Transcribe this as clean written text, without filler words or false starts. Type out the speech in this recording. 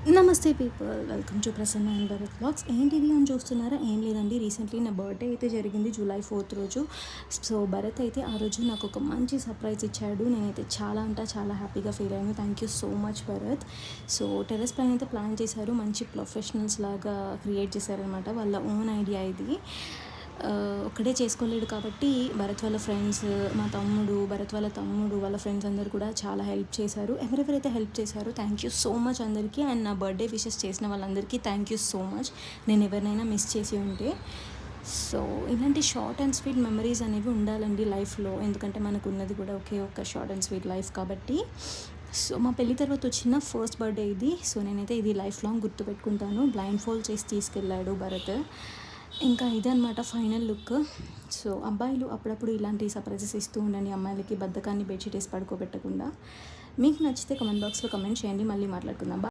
నమస్తే people, welcome to Prasanna and Bharat blogs. ఏంటిది అని చూస్తున్నారా? ఏం లేదండి, రీసెంట్లీ నా బర్త్డే అయితే జరిగింది జూలై 4th రోజు. సో భరత్ అయితే ఆ రోజు నాకు ఒక మంచి సర్ప్రైజ్ ఇచ్చాడు. నేనైతే చాలా అంటే చాలా హ్యాపీగా ఫీల్ అయ్యాను. Thank you so much Bharat. So terrace పైన అయితే ప్లాన్ చేశారు, మంచి ప్రొఫెషనల్స్ లాగా క్రియేట్ చేశారనమాట. వాళ్ళ ఓన్ ఐడియా ఇది. ఒక్కడే చేసుకోలేడు కాబట్టి భరత్ వాళ్ళ ఫ్రెండ్స్, మా తమ్ముడు, భరత్ వాళ్ళ తమ్ముడు, వాళ్ళ ఫ్రెండ్స్ అందరూ కూడా చాలా హెల్ప్ చేశారు. ఎవరెవరైతే హెల్ప్ చేశారో థ్యాంక్ యూ సో మచ్ అందరికీ. అండ్ నా బర్త్డే విషెస్ చేసిన వాళ్ళందరికీ థ్యాంక్ యూ సో మచ్. నేను ఎవరినైనా మిస్ చేసి ఉంటే. సో ఇలాంటి షార్ట్ అండ్ స్వీట్ మెమరీస్ అనేవి ఉండాలండి లైఫ్లో, ఎందుకంటే మనకు ఉన్నది కూడా ఒకే ఒక్క షార్ట్ అండ్ స్వీట్ లైఫ్ కాబట్టి. సో మా పెళ్లి తర్వాత వచ్చిన ఫస్ట్ బర్త్డే ఇది. సో నేనైతే ఇది లైఫ్ లాంగ్ గుర్తుపెట్టుకుంటాను. బ్లైండ్ ఫోల్డ్ చేసి తీసుకెళ్ళాడు భరత్. ఇంకా ఇదనమాట ఫైనల్ లుక్. సో అబ్బాయిలు అప్పుడప్పుడు ఇలాంటి సర్ప్రైజెస్ ఇస్తూ ఉండండి అమ్మాయిలకి, బద్ధకాన్ని బెడ్షీట్ వేసి పడుకోబెట్టకుండా. మీకు నచ్చితే కమెంట్ బాక్స్లో కమెంట్ చేయండి, మళ్ళీ మాట్లాడుకుందాం.